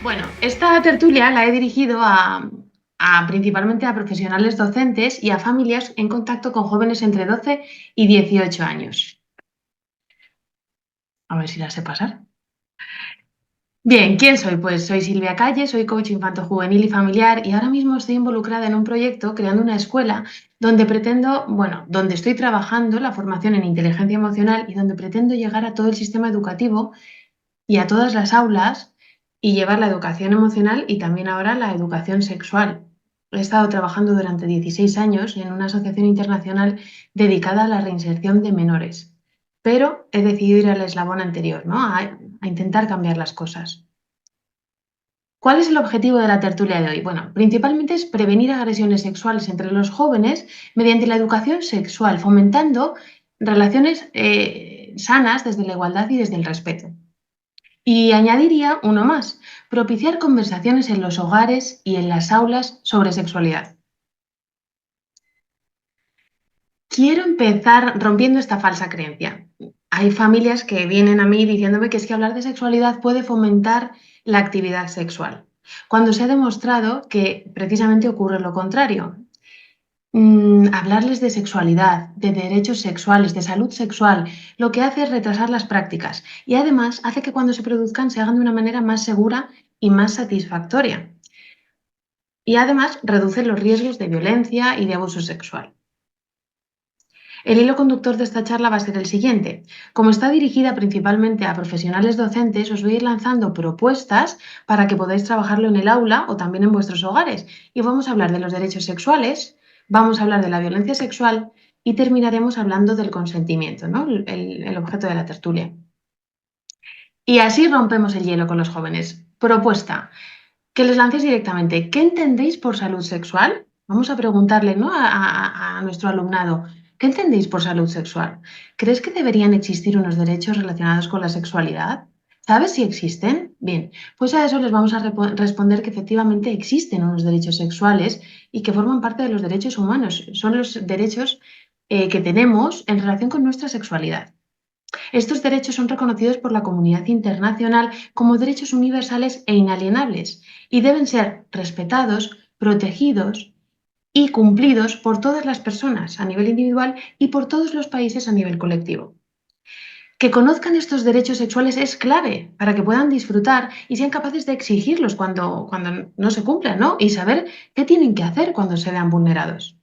Bueno, esta tertulia la he dirigido principalmente a profesionales docentes y a familias en contacto con jóvenes entre 12 y 18 años. A ver si la sé pasar. Bien, ¿quién soy? Pues soy Silvia Calle, soy coach infanto-juvenil y familiar y ahora mismo estoy involucrada en un proyecto creando una escuela donde donde estoy trabajando la formación en inteligencia emocional y donde pretendo llegar a todo el sistema educativo y a todas las aulas y llevar la educación emocional y también ahora la educación sexual. He estado trabajando durante 16 años en una asociación internacional dedicada a la reinserción de menores, pero he decidido ir al eslabón anterior, ¿no? A intentar cambiar las cosas. ¿Cuál es el objetivo de la tertulia de hoy? Bueno, principalmente es prevenir agresiones sexuales entre los jóvenes mediante la educación sexual, fomentando relaciones sanas desde la igualdad y desde el respeto. Y añadiría uno más, propiciar conversaciones en los hogares y en las aulas sobre sexualidad. Quiero empezar rompiendo esta falsa creencia. Hay familias que vienen a mí diciéndome que es que hablar de sexualidad puede fomentar la actividad sexual, cuando se ha demostrado que precisamente ocurre lo contrario. Hablarles de sexualidad, de derechos sexuales, de salud sexual, lo que hace es retrasar las prácticas y además hace que cuando se produzcan se hagan de una manera más segura y más satisfactoria. Y además reduce los riesgos de violencia y de abuso sexual. El hilo conductor de esta charla va a ser el siguiente. Como está dirigida principalmente a profesionales docentes, os voy a ir lanzando propuestas para que podáis trabajarlo en el aula o también en vuestros hogares. Y vamos a hablar de los derechos sexuales, vamos a hablar de la violencia sexual y terminaremos hablando del consentimiento, ¿no? El objeto de la tertulia. Y así rompemos el hielo con los jóvenes. Propuesta. Que les lancéis directamente. ¿Qué entendéis por salud sexual? Vamos a preguntarle, ¿no? a nuestro alumnado. ¿Qué entendéis por salud sexual? ¿Crees que deberían existir unos derechos relacionados con la sexualidad? ¿Sabes si existen? Bien, pues a eso les vamos a responder que efectivamente existen unos derechos sexuales y que forman parte de los derechos humanos. Son los derechos que tenemos en relación con nuestra sexualidad. Estos derechos son reconocidos por la comunidad internacional como derechos universales e inalienables y deben ser respetados, protegidos y cumplidos por todas las personas a nivel individual y por todos los países a nivel colectivo. Que conozcan estos derechos sexuales es clave para que puedan disfrutar y sean capaces de exigirlos cuando no se cumplan, ¿no? Y saber qué tienen que hacer cuando se vean vulnerados.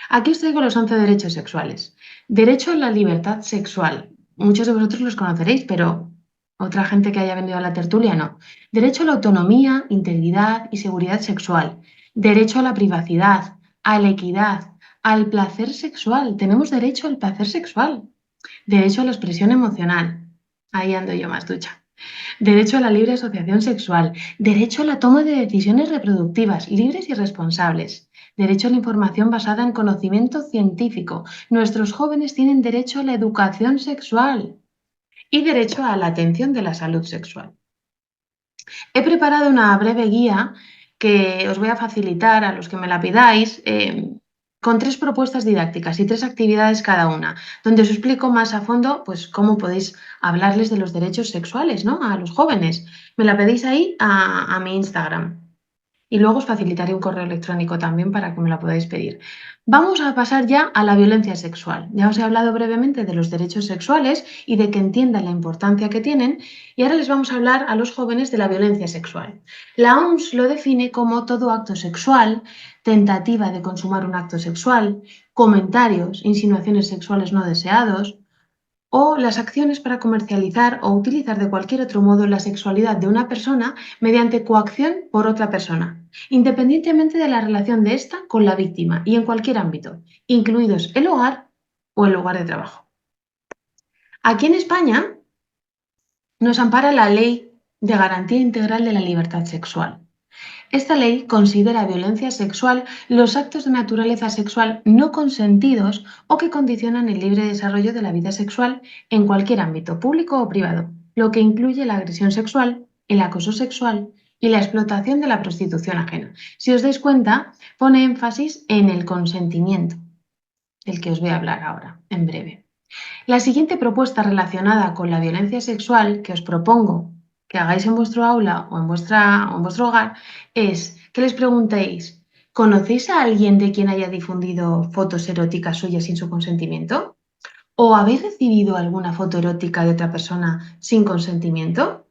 Aquí os traigo los 11 derechos sexuales. Derecho a la libertad sexual. Muchos de vosotros los conoceréis, pero otra gente que haya venido a la tertulia no. Derecho a la autonomía, integridad y seguridad sexual. Derecho a la privacidad, a la equidad, al placer sexual. Tenemos derecho al placer sexual. Derecho a la expresión emocional. Ahí ando yo más ducha. Derecho a la libre asociación sexual, derecho a la toma de decisiones reproductivas libres y responsables, derecho a la información basada en conocimiento científico. Nuestros jóvenes tienen derecho a la educación sexual y derecho a la atención de la salud sexual. He preparado una breve guía que os voy a facilitar a los que me la pidáis. Con 3 propuestas didácticas y 3 actividades cada una, donde os explico más a fondo pues, cómo podéis hablarles de los derechos sexuales, ¿no? A los jóvenes. Me la pedís ahí a mi Instagram. Y luego os facilitaré un correo electrónico también para que me la podáis pedir. Vamos a pasar ya a la violencia sexual. Ya os he hablado brevemente de los derechos sexuales y de que entiendan la importancia que tienen. Y ahora les vamos a hablar a los jóvenes de la violencia sexual. La OMS lo define como todo acto sexual, tentativa de consumar un acto sexual, comentarios, insinuaciones sexuales no deseados, o las acciones para comercializar o utilizar de cualquier otro modo la sexualidad de una persona mediante coacción por otra persona, independientemente de la relación de ésta con la víctima y en cualquier ámbito, incluidos el hogar o el lugar de trabajo. Aquí en España nos ampara la Ley de Garantía Integral de la Libertad Sexual. Esta ley considera violencia sexual los actos de naturaleza sexual no consentidos o que condicionan el libre desarrollo de la vida sexual en cualquier ámbito, público o privado, lo que incluye la agresión sexual, el acoso sexual y la explotación de la prostitución ajena. Si os dais cuenta, pone énfasis en el consentimiento, del que os voy a hablar ahora, en breve. La siguiente propuesta relacionada con la violencia sexual que os propongo que hagáis en vuestro aula o en vuestro hogar es que les preguntéis, ¿conocéis a alguien de quien haya difundido fotos eróticas suyas sin su consentimiento? ¿O habéis recibido alguna foto erótica de otra persona sin consentimiento?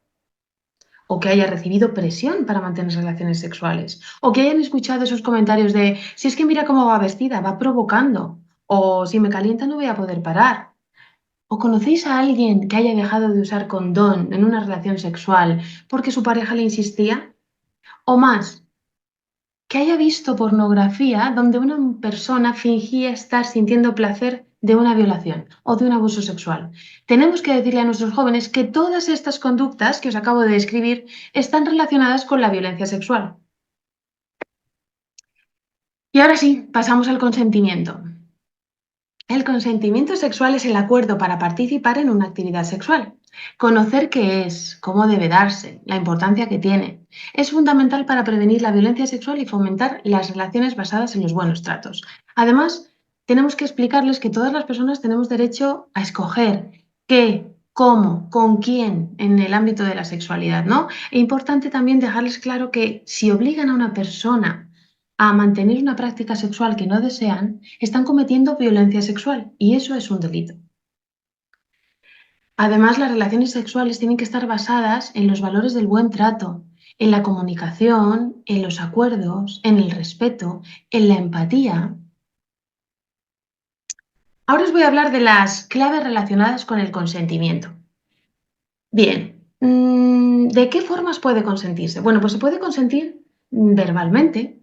¿O que haya recibido presión para mantener relaciones sexuales? ¿O que hayan escuchado esos comentarios de, si es que mira cómo va vestida, va provocando? ¿O si me calienta no voy a poder parar? ¿O conocéis a alguien que haya dejado de usar condón en una relación sexual porque su pareja le insistía? ¿O más, que haya visto pornografía donde una persona fingía estar sintiendo placer de una violación o de un abuso sexual? Tenemos que decirle a nuestros jóvenes que todas estas conductas que os acabo de describir están relacionadas con la violencia sexual. Y ahora sí, pasamos al consentimiento. El consentimiento sexual es el acuerdo para participar en una actividad sexual. Conocer qué es, cómo debe darse, la importancia que tiene, es fundamental para prevenir la violencia sexual y fomentar las relaciones basadas en los buenos tratos. Además, tenemos que explicarles que todas las personas tenemos derecho a escoger qué, cómo, con quién en el ámbito de la sexualidad, ¿no? Es importante también dejarles claro que si obligan a una persona a mantener una práctica sexual que no desean, están cometiendo violencia sexual y eso es un delito. Además, las relaciones sexuales tienen que estar basadas en los valores del buen trato, en la comunicación, en los acuerdos, en el respeto, en la empatía. Ahora os voy a hablar de las claves relacionadas con el consentimiento. Bien, ¿de qué formas puede consentirse? Bueno, pues se puede consentir verbalmente,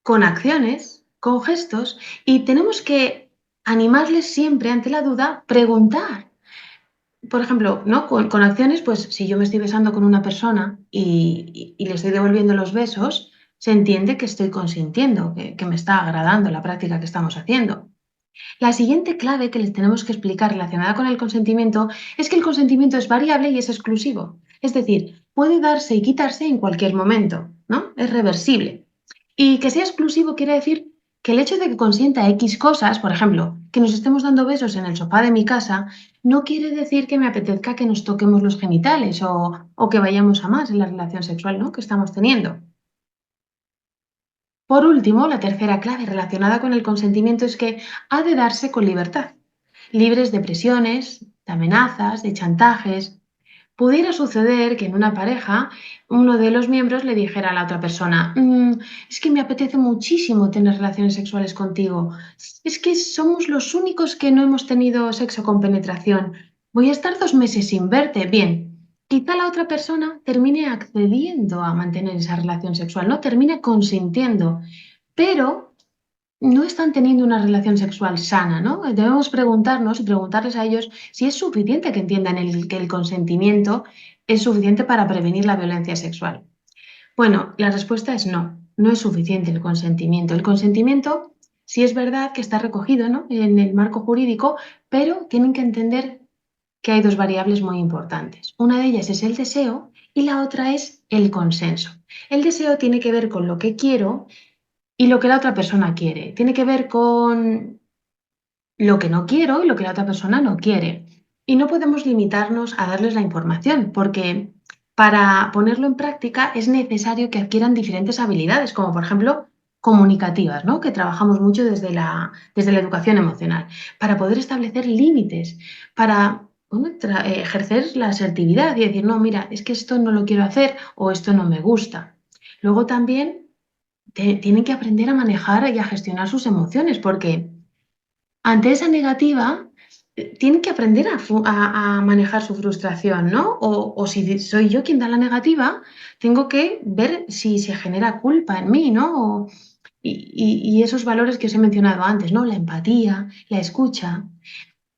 con acciones, con gestos, y tenemos que animarles siempre ante la duda, preguntar. Por ejemplo, ¿no? Con acciones, pues si yo me estoy besando con una persona y le estoy devolviendo los besos, se entiende que estoy consintiendo, que me está agradando la práctica que estamos haciendo. La siguiente clave que les tenemos que explicar relacionada con el consentimiento es que el consentimiento es variable y es exclusivo. Es decir, puede darse y quitarse en cualquier momento, ¿no? Es reversible. Y que sea exclusivo quiere decir que el hecho de que consienta X cosas, por ejemplo, que nos estemos dando besos en el sofá de mi casa, no quiere decir que me apetezca que nos toquemos los genitales o que vayamos a más en la relación sexual, ¿no? que estamos teniendo. Por último, la tercera clave relacionada con el consentimiento es que ha de darse con libertad, libres de presiones, de amenazas, de chantajes. Pudiera suceder que en una pareja uno de los miembros le dijera a la otra persona, es que me apetece muchísimo tener relaciones sexuales contigo, es que somos los únicos que no hemos tenido sexo con penetración, voy a estar 2 meses sin verte. Bien, quizá la otra persona termine accediendo a mantener esa relación sexual, no termine consintiendo, pero no están teniendo una relación sexual sana, ¿no? Debemos preguntarnos y preguntarles a ellos si es suficiente que entiendan que el consentimiento es suficiente para prevenir la violencia sexual. Bueno, la respuesta es no, no es suficiente el consentimiento. El consentimiento sí es verdad que está recogido, ¿no? en el marco jurídico, pero tienen que entender que hay dos variables muy importantes. Una de ellas es el deseo y la otra es el consenso. El deseo tiene que ver con lo que quiero y lo que la otra persona quiere. Tiene que ver con lo que no quiero y lo que la otra persona no quiere. Y no podemos limitarnos a darles la información, porque para ponerlo en práctica es necesario que adquieran diferentes habilidades, como por ejemplo comunicativas, ¿no? que trabajamos mucho desde la educación emocional, para poder establecer límites, para bueno, ejercer la asertividad y decir, no, mira, es que esto no lo quiero hacer o esto no me gusta. Luego también tienen que aprender a manejar y a gestionar sus emociones, porque ante esa negativa tienen que aprender a manejar su frustración, ¿no? O si soy yo quien da la negativa, tengo que ver si se genera culpa en mí, ¿no? Y esos valores que os he mencionado antes, ¿no? La empatía, la escucha.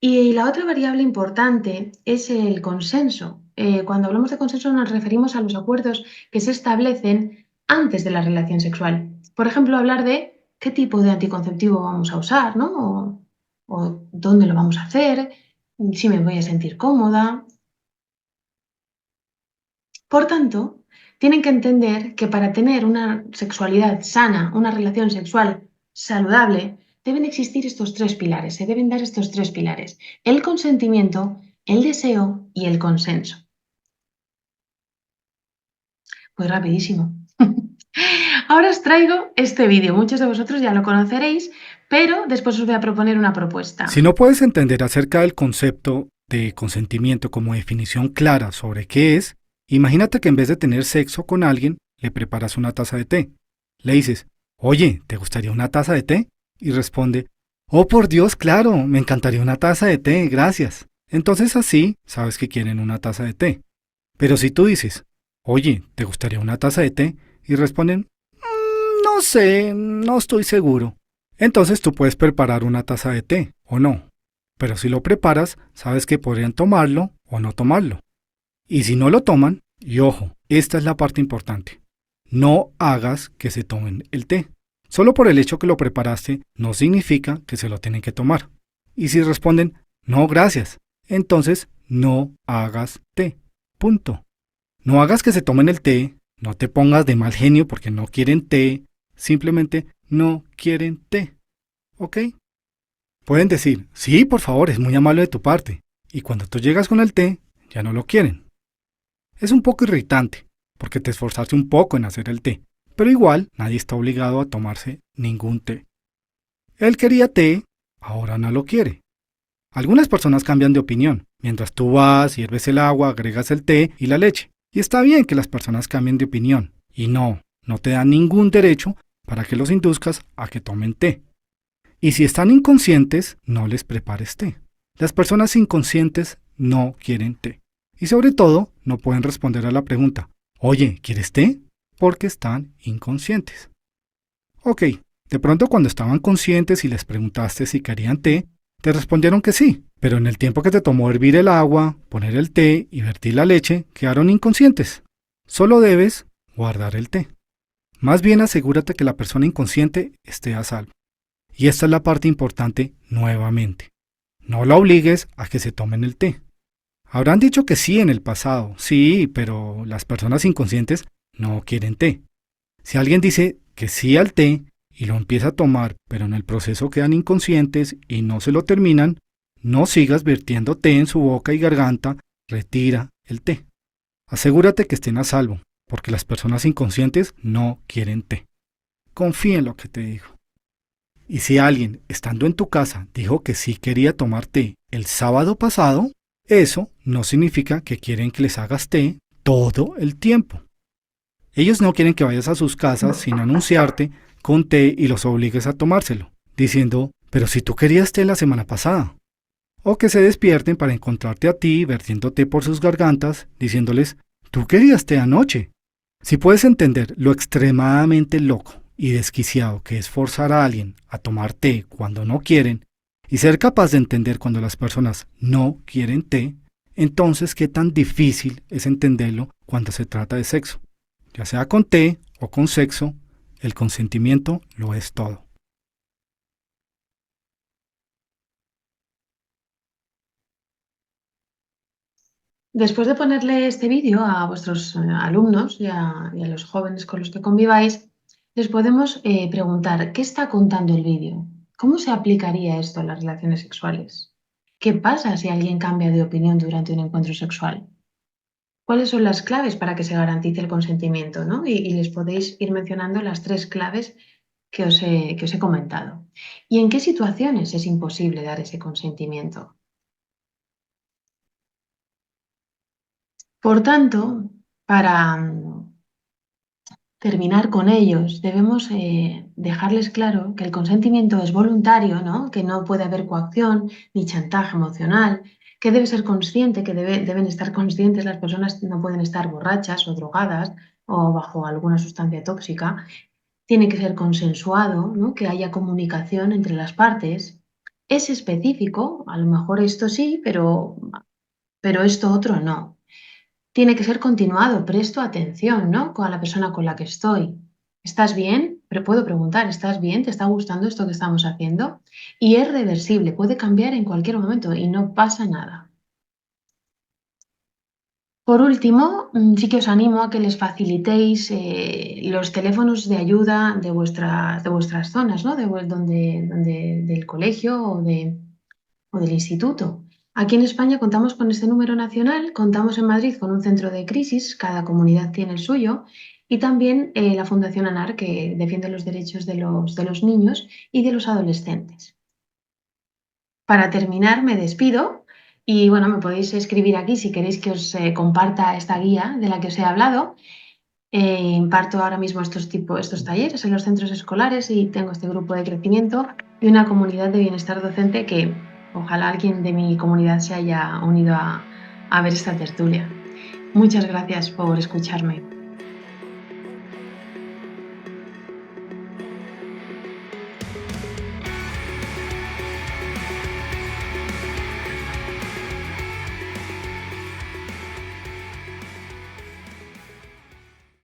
Y la otra variable importante es el consenso. Cuando hablamos de consenso nos referimos a los acuerdos que se establecen antes de la relación sexual. Por ejemplo, hablar de qué tipo de anticonceptivo vamos a usar, ¿no? O dónde lo vamos a hacer, si me voy a sentir cómoda. Por tanto, tienen que entender que para tener una sexualidad sana, una relación sexual saludable, deben existir estos tres pilares, se deben dar estos tres pilares, el consentimiento, el deseo y el consenso. Pues rapidísimo. Ahora os traigo este vídeo. Muchos de vosotros ya lo conoceréis, pero después os voy a proponer una propuesta. Si no puedes entender acerca del concepto de consentimiento como definición clara sobre qué es, imagínate que en vez de tener sexo con alguien, le preparas una taza de té. Le dices, oye, ¿te gustaría una taza de té? Y responde, oh por Dios, claro, me encantaría una taza de té, gracias. Entonces así sabes que quieren una taza de té. Pero si tú dices, oye, ¿te gustaría una taza de té? Y responden, no sé, no estoy seguro. Entonces tú puedes preparar una taza de té, o no. Pero si lo preparas, sabes que podrían tomarlo o no tomarlo. Y si no lo toman, y ojo, esta es la parte importante, no hagas que se tomen el té. Solo por el hecho que lo preparaste no significa que se lo tienen que tomar. Y si responden, no, gracias, entonces no hagas té. Punto. No hagas que se tomen el té, no te pongas de mal genio porque no quieren té, simplemente no quieren té. ¿Ok? Pueden decir, sí, por favor, es muy amable de tu parte. Y cuando tú llegas con el té, ya no lo quieren. Es un poco irritante, porque te esforzaste un poco en hacer el té, pero igual nadie está obligado a tomarse ningún té. Él quería té, ahora no lo quiere. Algunas personas cambian de opinión. Mientras tú vas, hierves el agua, agregas el té y la leche. Y está bien que las personas cambien de opinión. Y no te dan ningún derecho para que los induzcas a que tomen té. Y si están inconscientes, no les prepares té. Las personas inconscientes no quieren té. Y sobre todo, no pueden responder a la pregunta, oye, ¿quieres té? Porque están inconscientes. Ok, de pronto cuando estaban conscientes y les preguntaste si querían té, te respondieron que sí, pero en el tiempo que te tomó hervir el agua, poner el té y vertir la leche, quedaron inconscientes. Solo debes guardar el té. Más bien asegúrate que la persona inconsciente esté a salvo. Y esta es la parte importante nuevamente. No la obligues a que se tomen el té. Habrán dicho que sí en el pasado, sí, pero las personas inconscientes no quieren té. Si alguien dice que sí al té y lo empieza a tomar, pero en el proceso quedan inconscientes y no se lo terminan, no sigas vertiendo té en su boca y garganta, retira el té. Asegúrate que estén a salvo, porque las personas inconscientes no quieren té. Confía en lo que te digo. Y si alguien, estando en tu casa, dijo que sí quería tomar té el sábado pasado, eso no significa que quieren que les hagas té todo el tiempo. Ellos no quieren que vayas a sus casas sin anunciarte con té y los obligues a tomárselo, diciendo, pero si tú querías té la semana pasada. O que se despierten para encontrarte a ti vertiendo té por sus gargantas, diciéndoles, tú querías té anoche. Si puedes entender lo extremadamente loco y desquiciado que es forzar a alguien a tomar té cuando no quieren, y ser capaz de entender cuando las personas no quieren té, entonces qué tan difícil es entenderlo cuando se trata de sexo. Ya sea con té o con sexo, el consentimiento lo es todo. Después de ponerle este vídeo a vuestros alumnos y a los jóvenes con los que conviváis, les podemos preguntar, ¿qué está contando el vídeo? ¿Cómo se aplicaría esto a las relaciones sexuales? ¿Qué pasa si alguien cambia de opinión durante un encuentro sexual? ¿Cuáles son las claves para que se garantice el consentimiento, ¿no? Y les podéis ir mencionando las tres claves que os he comentado. ¿Y en qué situaciones es imposible dar ese consentimiento? Por tanto, para terminar con ellos, debemos dejarles claro que el consentimiento es voluntario, ¿no? Que no puede haber coacción ni chantaje emocional, que debe ser consciente, que deben estar conscientes, las personas no pueden estar borrachas o drogadas o bajo alguna sustancia tóxica, tiene que ser consensuado, ¿no? Que haya comunicación entre las partes. Es específico, a lo mejor esto sí, pero esto otro no. Tiene que ser continuado, presto atención, ¿no? Con la persona con la que estoy. ¿Estás bien? Pero puedo preguntar, ¿estás bien? ¿Te está gustando esto que estamos haciendo? Y es reversible, puede cambiar en cualquier momento y no pasa nada. Por último, sí que os animo a que les facilitéis los teléfonos de ayuda de vuestras zonas, ¿no? Del colegio o del instituto. Aquí en España contamos con este número nacional, contamos en Madrid con un centro de crisis, cada comunidad tiene el suyo, y también la Fundación ANAR, que defiende los derechos de los niños y de los adolescentes. Para terminar, me despido y bueno, me podéis escribir aquí si queréis que os comparta esta guía de la que os he hablado. Imparto ahora mismo estos talleres en los centros escolares y tengo este grupo de crecimiento y una comunidad de bienestar docente que ojalá alguien de mi comunidad se haya unido a ver esta tertulia. Muchas gracias por escucharme.